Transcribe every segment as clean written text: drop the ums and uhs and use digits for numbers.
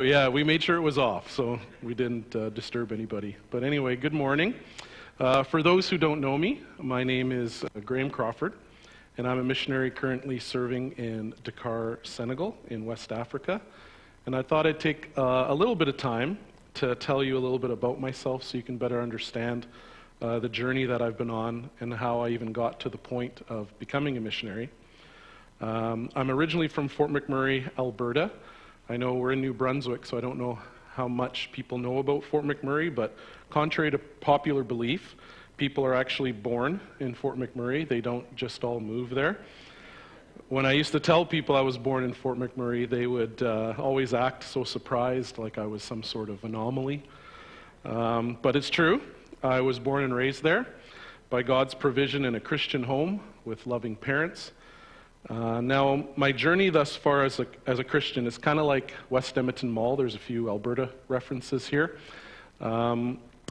Yeah, we made sure it was off, so we didn't disturb anybody. But anyway, good morning. For those who don't know me, my name is Graham Crawford, and I'm a missionary currently serving in Dakar, Senegal, in West Africa. And I thought I'd take a little bit of time to tell you a little bit about myself so you can better understand the journey that I've been on and how I even got to the point of becoming a missionary. I'm originally from Fort McMurray, Alberta. I know we're in New Brunswick, so I don't know how much people know about Fort McMurray, but contrary to popular belief, people are actually born in Fort McMurray. They don't just all move there. When I used to tell people I was born in Fort McMurray, they would always act so surprised, like I was some sort of anomaly. But it's true. I was born and raised there by God's provision in a Christian home with loving parents. Now, my journey thus far as a Christian is kind of like West Edmonton Mall. There's a few Alberta references here.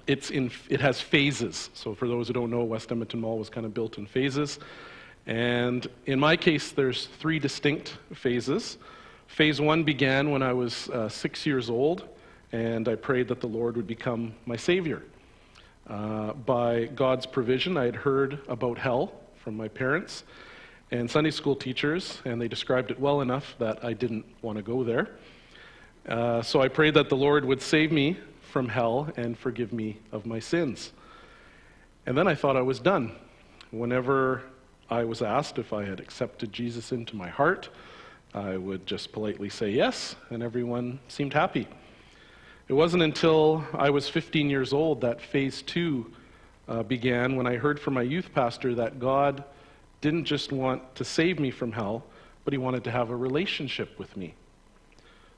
It has phases. So for those who don't know, West Edmonton Mall was kind of built in phases. And in my case, there's 3 distinct phases. Phase 1 began when I was 6 years old, and I prayed that the Lord would become my Savior. By God's provision, I had heard about hell from my parents and Sunday school teachers, and they described it well enough that I didn't want to go there. So I prayed that the Lord would save me from hell and forgive me of my sins. And then I thought I was done. Whenever I was asked if I had accepted Jesus into my heart, I would just politely say yes, and everyone seemed happy. It wasn't until I was 15 years old that phase 2 began, when I heard from my youth pastor that God didn't just want to save me from hell, but he wanted to have a relationship with me.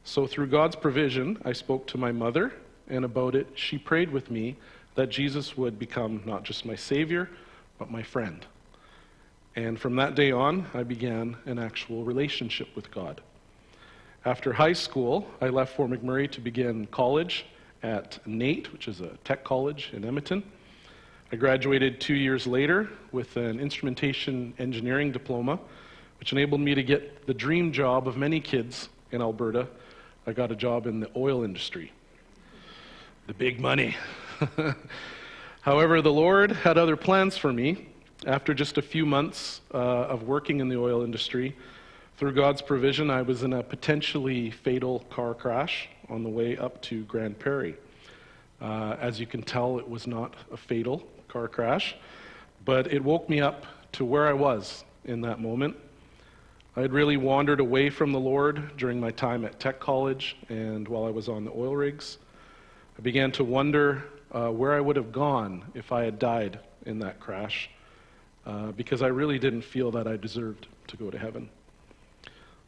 So through God's provision, I spoke to my mother, and about it, she prayed with me that Jesus would become not just my Savior, but my friend. And from that day on, I began an actual relationship with God. After high school, I left Fort McMurray to begin college at NAIT, which is a tech college in Edmonton. I graduated 2 years later with an instrumentation engineering diploma, which enabled me to get the dream job of many kids in Alberta. I got a job in the oil industry. The big money. However, the Lord had other plans for me. After just a few months of working in the oil industry, through God's provision, I was in a potentially fatal car crash on the way up to Grand Prairie. As you can tell, it was not a fatal car crash, but it woke me up to where I was in that moment. I had really wandered away from the Lord during my time at tech college and while I was on the oil rigs. I began to wonder where I would have gone if I had died in that crash, because I really didn't feel that I deserved to go to heaven.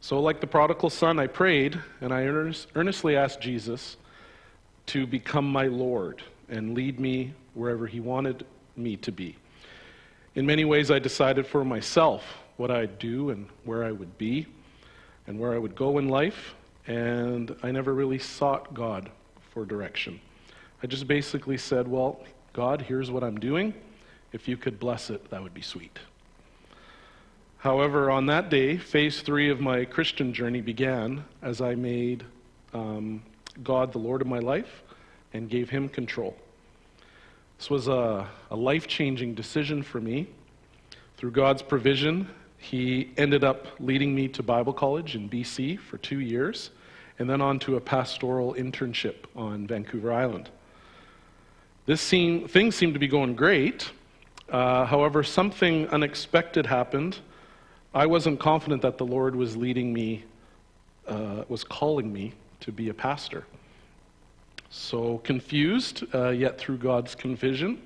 So like the prodigal son, I prayed, and I earnestly asked Jesus to become my Lord and lead me wherever he wanted me to be. In many ways, I decided for myself what I'd do and where I would be and where I would go in life, and I never really sought God for direction. I just basically said, well, God, here's what I'm doing. If you could bless it, that would be sweet. However, on that day, phase 3 of my Christian journey began as I made God the Lord of my life and gave him control. This was a life-changing decision for me. Through God's provision, he ended up leading me to Bible college in BC for 2 years, and then on to a pastoral internship on Vancouver Island. Things seemed to be going great. However, something unexpected happened. I wasn't confident that the Lord was leading me, was calling me to be a pastor. So confused, yet through God's provision,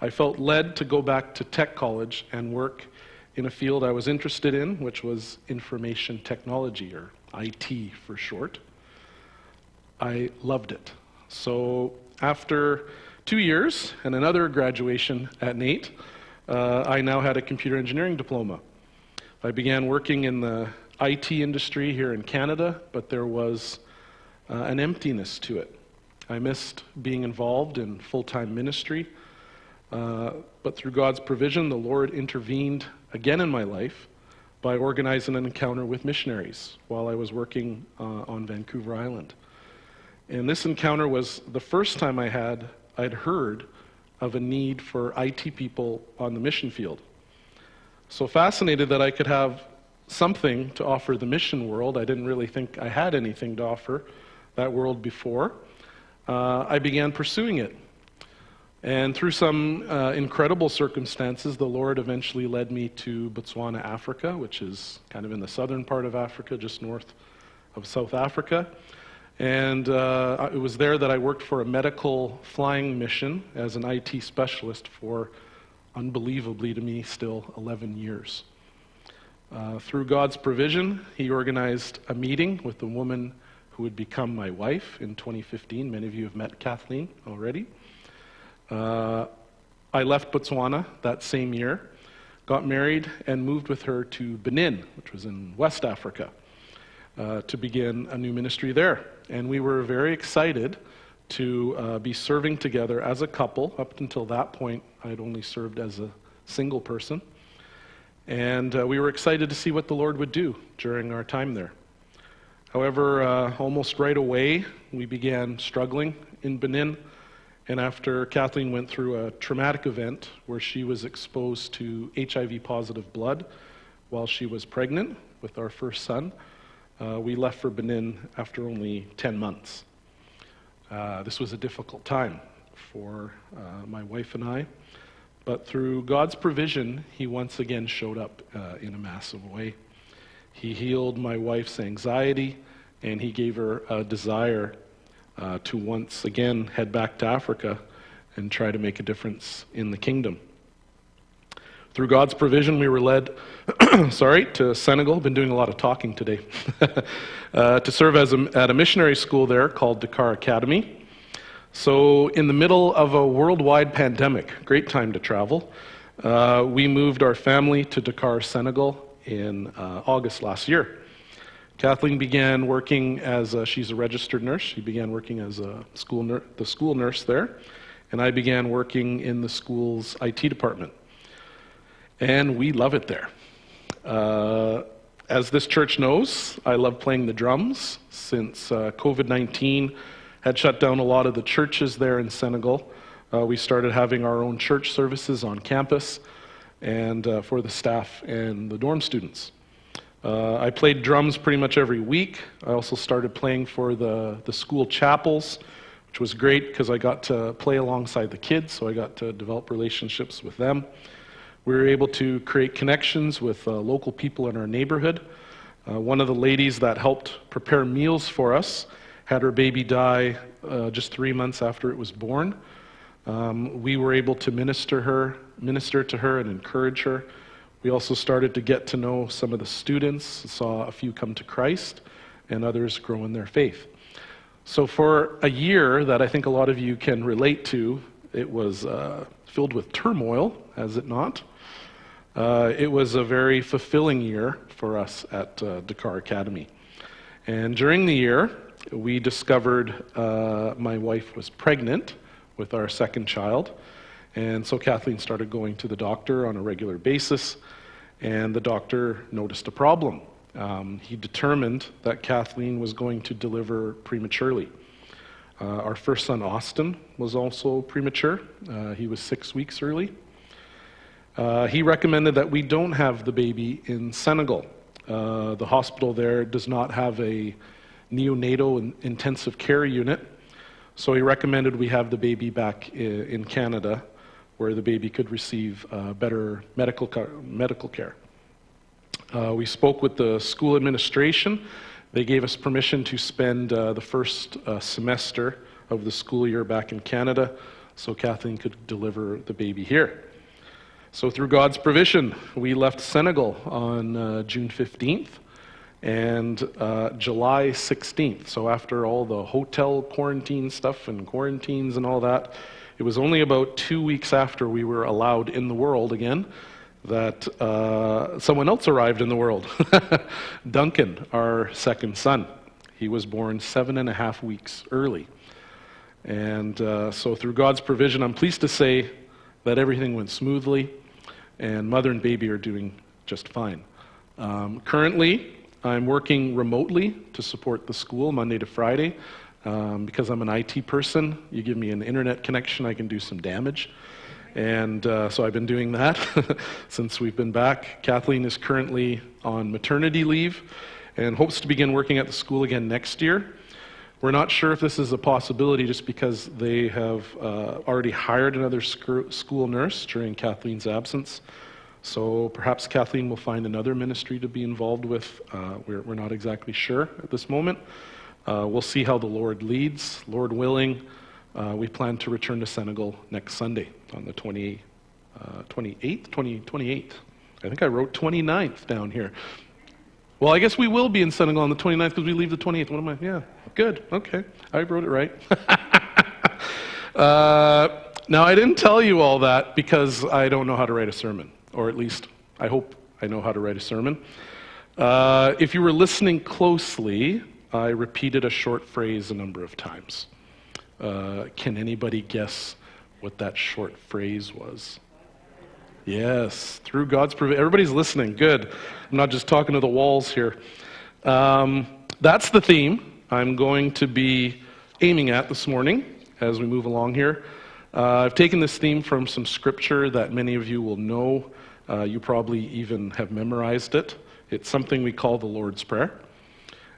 I felt led to go back to tech college and work in a field I was interested in, which was information technology, or IT for short. I loved it. So after 2 years and another graduation at NAIT, I now had a computer engineering diploma. I began working in the IT industry here in Canada, but there was an emptiness to it. I missed being involved in full-time ministry, but through God's provision, the Lord intervened again in my life by organizing an encounter with missionaries while I was working on Vancouver Island. And this encounter was the first time I'd heard of a need for IT people on the mission field. So fascinated that I could have something to offer the mission world. I didn't really think I had anything to offer that world before. I began pursuing it. And through some incredible circumstances, the Lord eventually led me to Botswana, Africa, which is kind of in the southern part of Africa, just north of South Africa. And it was there that I worked for a medical flying mission as an IT specialist for, unbelievably to me, still 11 years. Through God's provision, He organized a meeting with the woman who would become my wife in 2015. Many of you have met Kathleen already. I left Botswana that same year, got married, and moved with her to Benin, which was in West Africa, to begin a new ministry there. And we were very excited to be serving together as a couple. Up until that point, I'd only served as a single person. And we were excited to see what the Lord would do during our time there. However, almost right away, we began struggling in Benin. And after Kathleen went through a traumatic event where she was exposed to HIV-positive blood while she was pregnant with our first son, we left for Benin after only 10 months. This was a difficult time for my wife and I, but through God's provision, He once again showed up in a massive way. He healed my wife's anxiety, and He gave her a desire to once again head back to Africa and try to make a difference in the kingdom. Through God's provision, we were led to Senegal. Been doing a lot of talking today. To serve at a missionary school there called Dakar Academy. So in the middle of a worldwide pandemic, great time to travel, we moved our family to Dakar, Senegal in August last year. Kathleen began working she's a registered nurse. She began working as the school nurse there, and I began working in the school's IT department. And we love it there. As this church knows, I love playing the drums. Since COVID-19 had shut down a lot of the churches there in Senegal, we started having our own church services on campus and for the staff and the dorm students. I played drums pretty much every week. I also started playing for the school chapels, which was great because I got to play alongside the kids, so I got to develop relationships with them. We were able to create connections with local people in our neighborhood. One of the ladies that helped prepare meals for us had her baby die just 3 months after it was born. We were able to minister to her and encourage her. We also started to get to know some of the students, saw a few come to Christ, and others grow in their faith. So for a year that I think a lot of you can relate to, it was filled with turmoil, has it not? It was a very fulfilling year for us at Dakar Academy. And during the year, we discovered my wife was pregnant with our second child. And so Kathleen started going to the doctor on a regular basis, and the doctor noticed a problem. He determined that Kathleen was going to deliver prematurely. Our first son, Austin, was also premature. He was 6 weeks early. He recommended that we don't have the baby in Senegal. The hospital there does not have a neonatal and intensive care unit, so he recommended we have the baby back in Canada, where the baby could receive better medical care. We spoke with the school administration. They gave us permission to spend the first semester of the school year back in Canada, so Kathleen could deliver the baby here. So through God's provision, we left Senegal on June 15th and July 16th. So after all the hotel quarantine stuff and quarantines and all that, it was only about 2 weeks after we were allowed in the world again that someone else arrived in the world. Duncan, our second son. He was born 7.5 weeks early. And so through God's provision, I'm pleased to say that everything went smoothly, and mother and baby are doing just fine. Currently, I'm working remotely to support the school Monday to Friday. Because I'm an IT person, you give me an internet connection, I can do some damage. And so I've been doing that since we've been back. Kathleen is currently on maternity leave and hopes to begin working at the school again next year. We're not sure if this is a possibility just because they have already hired another school nurse during Kathleen's absence. So perhaps Kathleen will find another ministry to be involved with. We're not exactly sure at this moment. We'll see how the Lord leads. Lord willing, we plan to return to Senegal next Sunday on the 28th. I think I wrote 29th down here. Well, I guess we will be in Senegal on the 29th because we leave the 28th. What am I? Yeah, good. Okay, I wrote it right. Now, I didn't tell you all that because I don't know how to write a sermon, or at least I hope I know how to write a sermon. If you were listening closely, I repeated a short phrase a number of times. Can anybody guess what that short phrase was? Yes, through God's provision. Everybody's listening. Good. I'm not just talking to the walls here. That's the theme I'm going to be aiming at this morning as we move along here. I've taken this theme from some scripture that many of you will know. You probably even have memorized it. It's something we call the Lord's Prayer.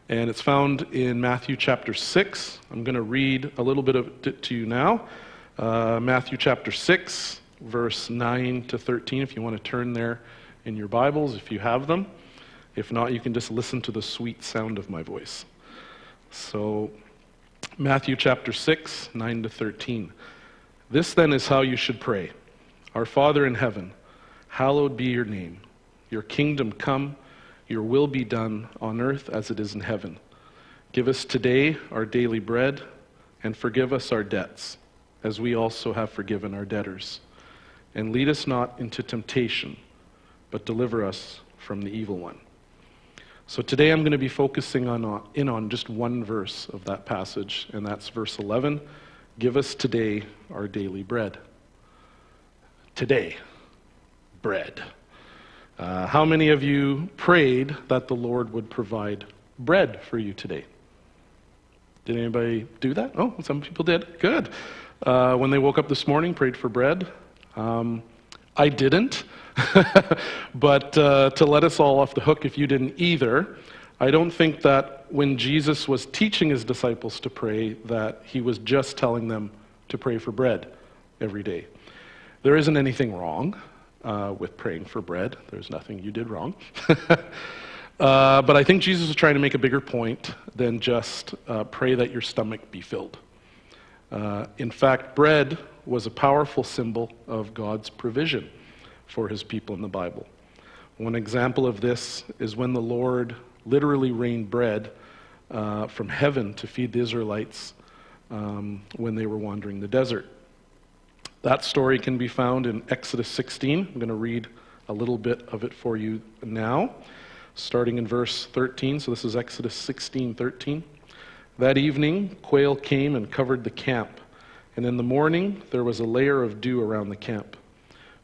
And it's found in Matthew chapter 6. I'm going to read a little bit of it to you now. Matthew chapter 6, verse 9 to 13, if you want to turn there in your Bibles, if you have them. If not, you can just listen to the sweet sound of my voice. So, Matthew chapter 6, 9 to 13. This then is how you should pray. Our Father in heaven, hallowed be your name. Your kingdom come. Your will be done on earth as it is in heaven. Give us today our daily bread, and forgive us our debts, as we also have forgiven our debtors. And lead us not into temptation, but deliver us from the evil one. So today I'm going to be focusing on just one verse of that passage, and that's verse 11. Give us today our daily bread. Today, bread. How many of you prayed that the Lord would provide bread for you today? Did anybody do that? Oh, some people did. Good. When they woke up this morning, prayed for bread. I didn't. But to let us all off the hook if you didn't either, I don't think that when Jesus was teaching his disciples to pray that he was just telling them to pray for bread every day. There isn't anything wrong with praying for bread. There's nothing you did wrong. But I think Jesus was trying to make a bigger point than just pray that your stomach be filled. In fact, bread was a powerful symbol of God's provision for his people in the Bible. One example of this is when the Lord literally rained bread from heaven to feed the Israelites when they were wandering the desert. That story can be found in Exodus 16. I'm going to read a little bit of it for you now, starting in verse 13. So this is Exodus 16:13. That evening, quail came and covered the camp, and in the morning there was a layer of dew around the camp.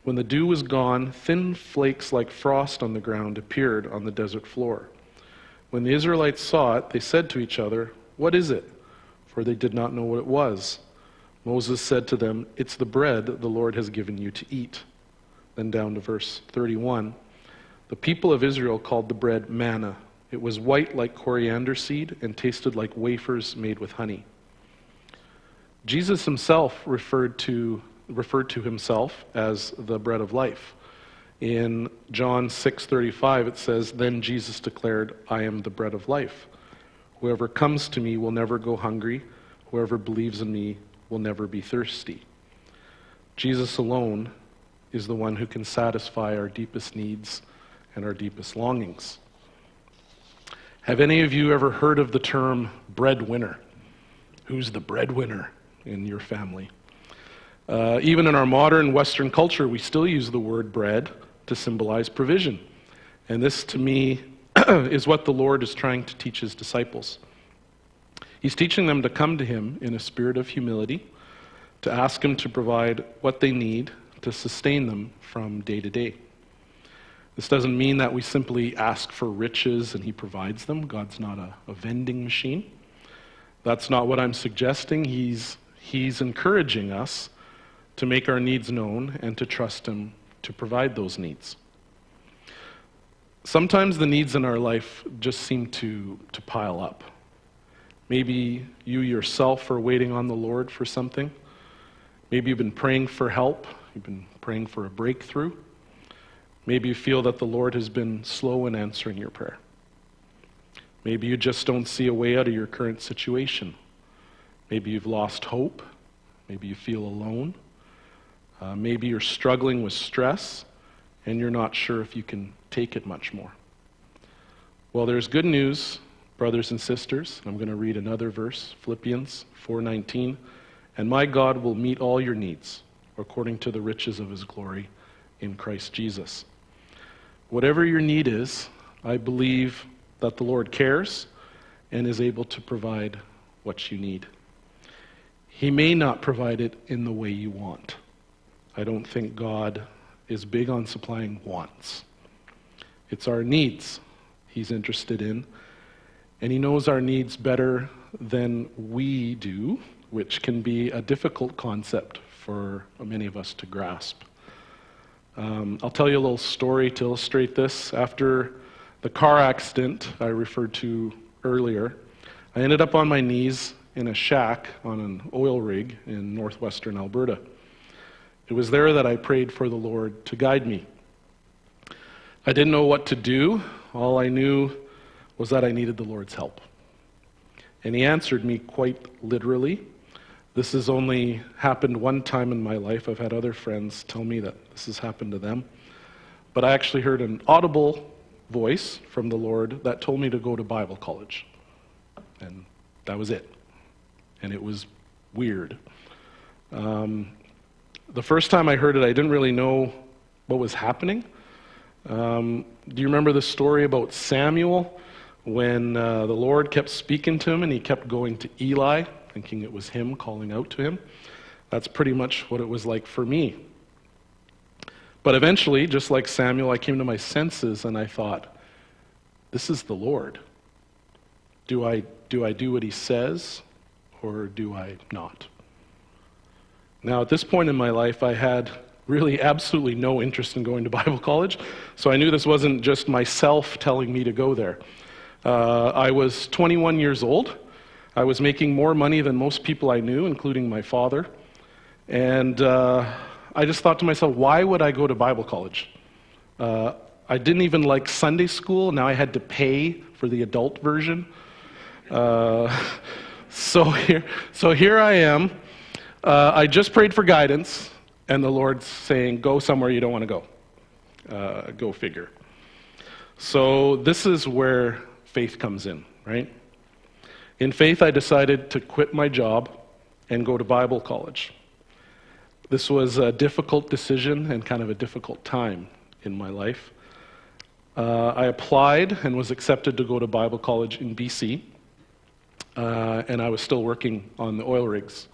When the dew was gone, thin flakes like frost on the ground appeared on the desert floor. When the Israelites saw it, they said to each other, "What is it?" For they did not know what it was. Moses said to them, "It's the bread the Lord has given you to eat." Then down to verse 31. The people of Israel called the bread manna. It was white like coriander seed and tasted like wafers made with honey. Jesus himself referred to himself as the bread of life. In John 6:35 it says, "Then Jesus declared, 'I am the bread of life. Whoever comes to me will never go hungry. Whoever believes in me will never be thirsty.'" Jesus alone is the one who can satisfy our deepest needs and our deepest longings. Have any of you ever heard of the term breadwinner? Who's the breadwinner in your family? Even in our modern Western culture, we still use the word bread to symbolize provision. And this, to me, is what the Lord is trying to teach his disciples. He's teaching them to come to him in a spirit of humility, to ask him to provide what they need to sustain them from day to day. This doesn't mean that we simply ask for riches and he provides them. God's not a vending machine. That's not what I'm suggesting. He's encouraging us to make our needs known and to trust him to provide those needs. Sometimes the needs in our life just seem to pile up. Maybe you yourself are waiting on the Lord for something. Maybe you've been praying for help. You've been praying for a breakthrough. Maybe you feel that the Lord has been slow in answering your prayer. Maybe you just don't see a way out of your current situation. Maybe you've lost hope. Maybe you feel alone. Maybe you're struggling with stress and you're not sure if you can take it much more. Well, there's good news, brothers and sisters. I'm going to read another verse, Philippians 4:19. And my God will meet all your needs according to the riches of his glory in Christ Jesus. Whatever your need is, I believe that the Lord cares and is able to provide what you need. He may not provide it in the way you want. I don't think God is big on supplying wants. It's our needs he's interested in, and he knows our needs better than we do, which can be a difficult concept for many of us to grasp. I'll tell you a little story to illustrate this. After the car accident I referred to earlier, I ended up on my knees in a shack on an oil rig in northwestern Alberta. It was there that I prayed for the Lord to guide me. I didn't know what to do. All I knew was that I needed the Lord's help. And he answered me quite literally. This has only happened one time in my life. I've had other friends tell me that this has happened to them. But I actually heard an audible voice from the Lord that told me to go to Bible college. And that was it. And it was weird. The first time I heard it, I didn't really know what was happening. Do you remember the story about Samuel when the Lord kept speaking to him and he kept going to Eli, thinking it was him calling out to him? That's pretty much what it was like for me. But eventually, just like Samuel, I came to my senses and I thought, this is the Lord. Do I do what he says, or do I not? Now, at this point in my life, I had really absolutely no interest in going to Bible college, so I knew this wasn't just myself telling me to go there. I was 21 years old. I was making more money than most people I knew, including my father. And I just thought to myself, why would I go to Bible college? I didn't even like Sunday school. Now I had to pay for the adult version. So here I am. I just prayed for guidance, and the Lord's saying, go somewhere you don't want to go. Go figure. So this is where faith comes in, right? In faith, I decided to quit my job and go to Bible college. This was a difficult decision and kind of a difficult time in my life. I applied and was accepted to go to Bible college in BC, and I was still working on the oil rigs.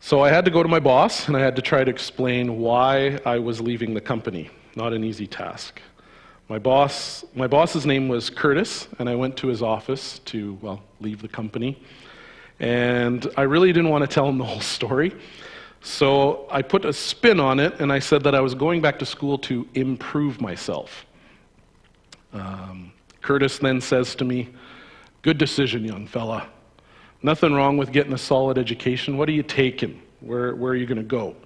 So I had to go to my boss, and I had to try to explain why I was leaving the company. Not an easy task. My boss's name was Curtis, and I went to his office to, leave the company. And I really didn't want to tell him the whole story. So I put a spin on it, and I said that I was going back to school to improve myself. Curtis then says to me, "Good decision, young fella. Nothing wrong with getting a solid education. What are you taking? Where are you going to go?"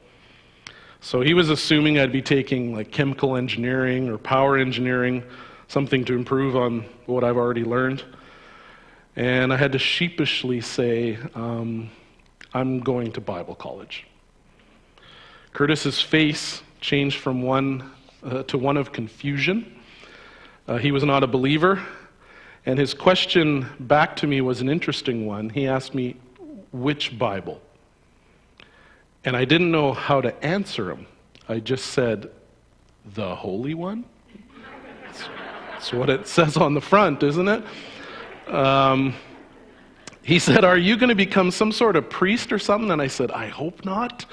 So he was assuming I'd be taking like chemical engineering or power engineering, something to improve on what I've already learned. And I had to sheepishly say, I'm going to Bible college. Curtis's face changed from one to one of confusion. He was not a believer, and his question back to me was an interesting one. He asked me, "Which Bible?" And I didn't know how to answer him. I just said, "The Holy One?" That's what it says on the front, isn't it? He said, "Are you going to become some sort of priest or something?" And I said, "I hope not."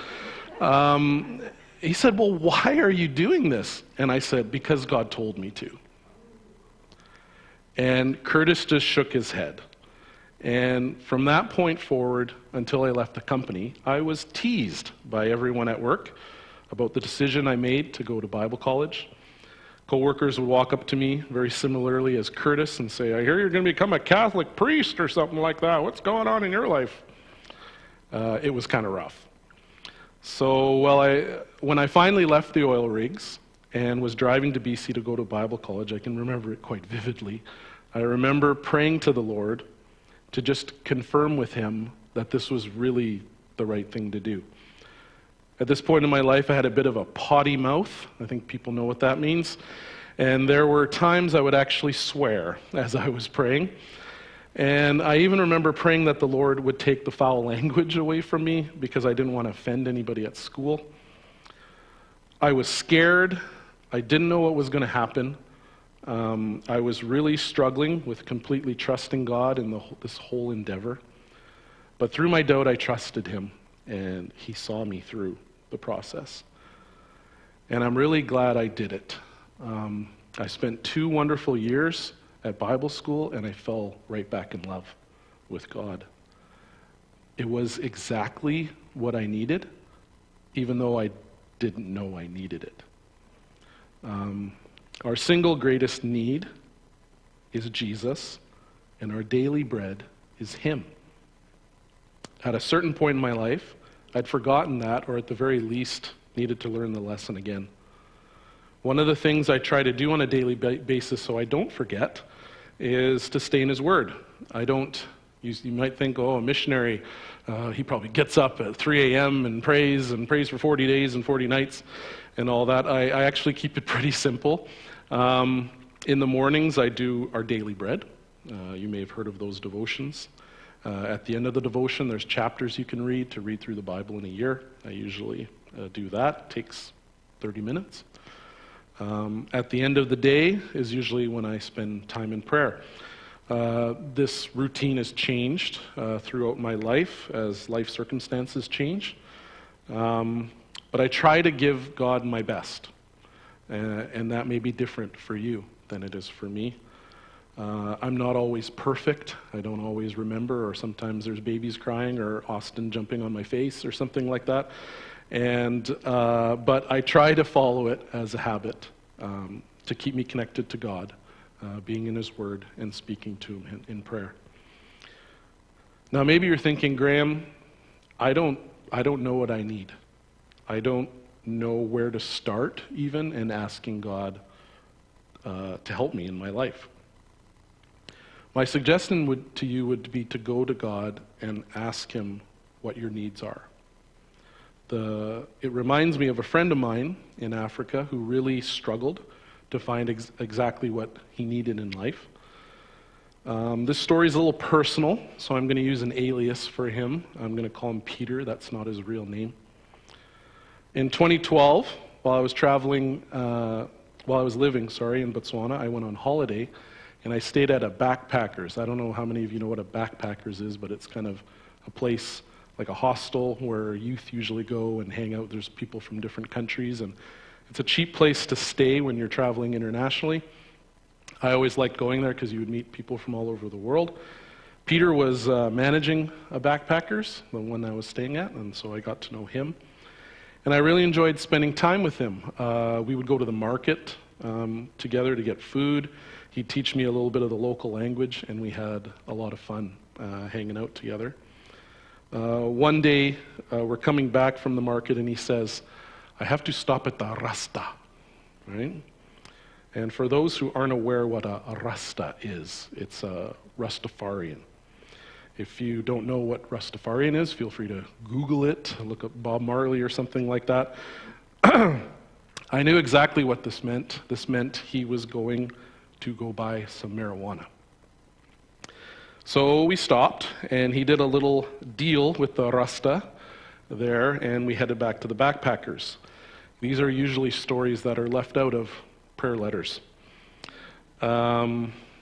he said, well, why are you doing this? And I said, because God told me to. And Curtis just shook his head. And from that point forward, until I left the company, I was teased by everyone at work about the decision I made to go to Bible college. Coworkers would walk up to me very similarly as Curtis and say, I hear you're going to become a Catholic priest or something like that. What's going on in your life? It was kind of rough. So when I finally left the oil rigs and was driving to BC to go to Bible college, I can remember it quite vividly. I remember praying to the Lord to just confirm with him that this was really the right thing to do. At this point in my life, I had a bit of a potty mouth. I think people know what that means. And there were times I would actually swear as I was praying. And I even remember praying that the Lord would take the foul language away from me because I didn't want to offend anybody at school. I was scared. I didn't know what was going to happen. I was really struggling with completely trusting God in this whole endeavor. But through my doubt, I trusted him, and he saw me through the process. And I'm really glad I did it. I spent 2 wonderful years at Bible school, and I fell right back in love with God. It was exactly what I needed, even though I didn't know I needed it. Our single greatest need is Jesus, and our daily bread is him. At a certain point in my life, I'd forgotten that, or at the very least, needed to learn the lesson again. One of the things I try to do on a daily basis so I don't forget is to stay in his word. You might think, oh, a missionary, he probably gets up at 3 a.m. and prays for 40 days and 40 nights and all that. I actually keep it pretty simple. In the mornings, I do our daily bread. You may have heard of those devotions. At the end of the devotion, there's chapters you can read to read through the Bible in a year. I usually do that. It takes 30 minutes. At the end of the day is usually when I spend time in prayer. This routine has changed throughout my life as life circumstances change. But I try to give God my best. And that may be different for you than it is for me. I'm not always perfect. I don't always remember, or sometimes there's babies crying or Austin jumping on my face or something like that. But I try to follow it as a habit to keep me connected to God, being in his word and speaking to him in prayer. Now maybe you're thinking, Graham, I don't know what I need. I don't know where to start even in asking God to help me in my life. My suggestion to you would be to go to God and ask him what your needs are. It reminds me of a friend of mine in Africa who really struggled to find exactly what he needed in life. This story is a little personal, so I'm going to use an alias for him. I'm going to call him Peter. That's not his real name. In 2012, while I was living in Botswana, I went on holiday, and I stayed at a backpackers. I don't know how many of you know what a backpackers is, but it's kind of a place like a hostel where youth usually go and hang out. There's people from different countries, and it's a cheap place to stay when you're traveling internationally. I always liked going there because you would meet people from all over the world. Peter was managing a backpackers, the one I was staying at, and so I got to know him. And I really enjoyed spending time with him. We would go to the market together to get food. He'd teach me a little bit of the local language, and we had a lot of fun hanging out together. One day, we're coming back from the market, and he says, I have to stop at the Rasta, right? And for those who aren't aware what a Rasta is, it's a Rastafarian. If you don't know what Rastafarian is, feel free to Google it, look up Bob Marley or something like that. I knew exactly what this meant. This meant he was going to go buy some marijuana. So we stopped, and he did a little deal with the Rasta there, and we headed back to the backpackers. These are usually stories that are left out of prayer letters.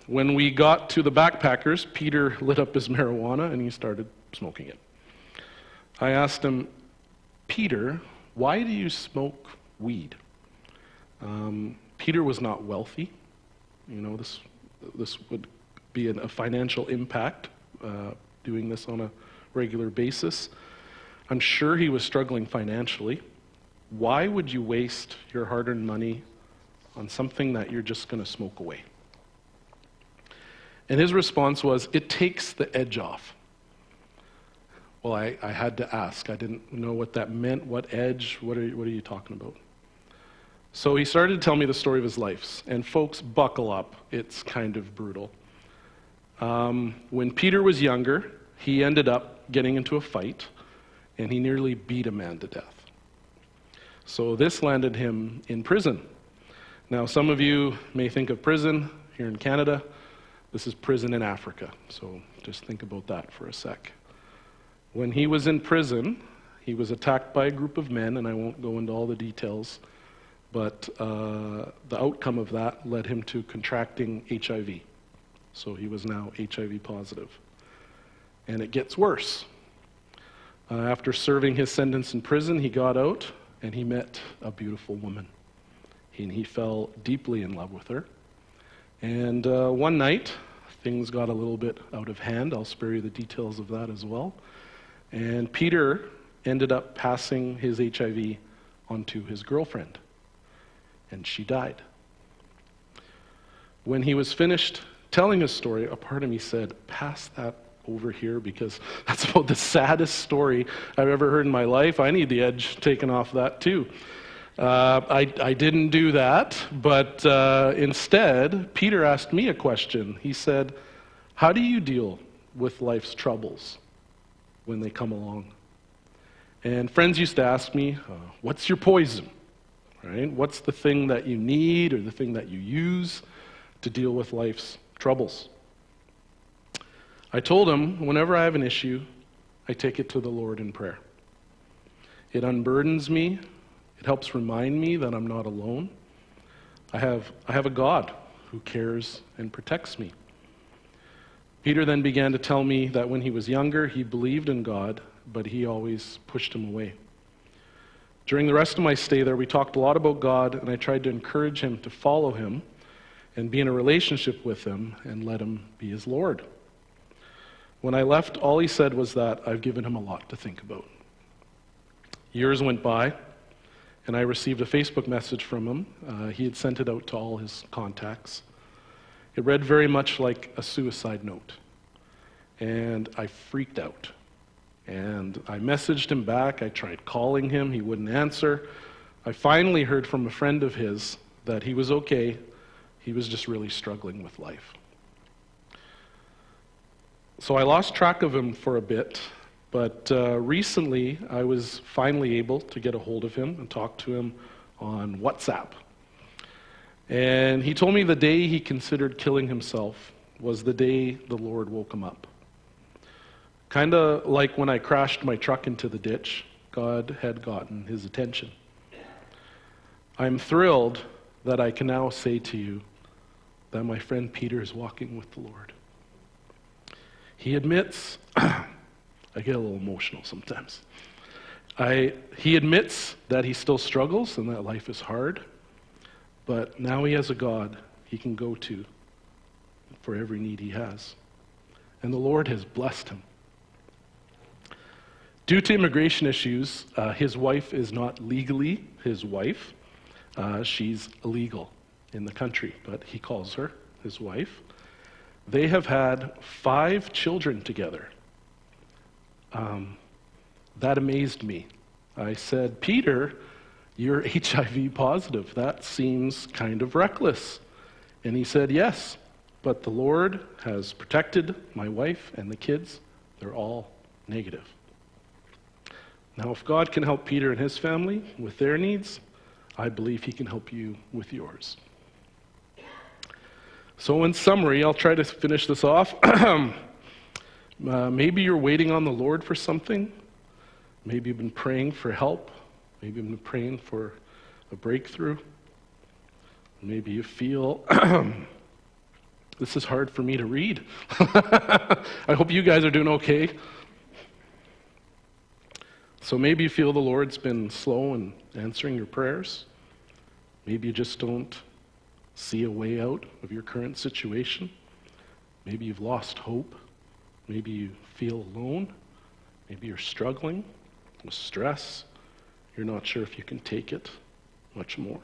When we got to the backpackers, Peter lit up his marijuana, and he started smoking it. I asked him, Peter, why do you smoke weed? Peter was not wealthy. This would be a financial impact, doing this on a regular basis. I'm sure he was struggling financially. Why would you waste your hard-earned money on something that you're just going to smoke away? And his response was, it takes the edge off. Well, I had to ask. I didn't know what that meant. What edge? What are you talking about? So he started to tell me the story of his life. And folks, buckle up. It's kind of brutal. When Peter was younger, he ended up getting into a fight, and he nearly beat a man to death. So this landed him in prison. Now, some of you may think of prison here in Canada. This is prison in Africa. So just think about that for a sec. When he was in prison, he was attacked by a group of men, and I won't go into all the details, but the outcome of that led him to contracting HIV. So he was now HIV positive. And it gets worse. After serving his sentence in prison, he got out, and he met a beautiful woman. And he fell deeply in love with her. And one night, things got a little bit out of hand. I'll spare you the details of that as well. And Peter ended up passing his HIV onto his girlfriend. And she died. When he was finished telling his story, a part of me said, pass that over here, because that's about the saddest story I've ever heard in my life. I need the edge taken off that too. I didn't do that, but instead, Peter asked me a question. He said, how do you deal with life's troubles when they come along? And friends used to ask me, what's your poison? Right? What's the thing that you need or the thing that you use to deal with life's troubles? I told him, whenever I have an issue, I take it to the Lord in prayer. It unburdens me. It helps remind me that I'm not alone. I have a God who cares and protects me. Peter then began to tell me that when he was younger, he believed in God, but he always pushed him away. During the rest of my stay there, we talked a lot about God, and I tried to encourage him to follow him and be in a relationship with him and let him be his Lord. When I left, all he said was that I've given him a lot to think about. Years went by, and I received a Facebook message from him. He had sent it out to all his contacts. It read very much like a suicide note, and I freaked out. And I messaged him back. I tried calling him. He wouldn't answer. I finally heard from a friend of his that he was okay. He was just really struggling with life. So I lost track of him for a bit, but recently I was finally able to get a hold of him and talk to him on WhatsApp. And he told me the day he considered killing himself was the day the Lord woke him up. Kind of like when I crashed my truck into the ditch, God had gotten his attention. I'm thrilled that I can now say to you that my friend Peter is walking with the Lord. He admits, I get a little emotional sometimes. He admits that he still struggles and that life is hard, but now he has a God he can go to for every need he has. And the Lord has blessed him. Due to immigration issues, his wife is not legally his wife. She's illegal in the country, but he calls her his wife. They have had 5 children together. That amazed me. I said, Peter, you're HIV positive. That seems kind of reckless. And he said, yes, but the Lord has protected my wife and the kids. They're all negative. Now, if God can help Peter and his family with their needs, I believe he can help you with yours. So in summary, I'll try to finish this off. Maybe you're waiting on the Lord for something. Maybe you've been praying for help. Maybe you've been praying for a breakthrough. Maybe you feel, this is hard for me to read. I hope you guys are doing okay. So maybe you feel the Lord's been slow in answering your prayers. Maybe you just don't see a way out of your current situation. Maybe you've lost hope. Maybe you feel alone. Maybe you're struggling with stress. You're not sure if you can take it much more.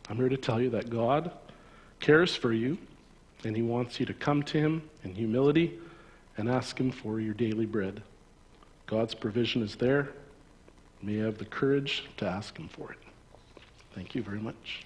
I'm here to tell you that God cares for you, and he wants you to come to him in humility and ask him for your daily bread. God's provision is there. May you have the courage to ask him for it. Thank you very much.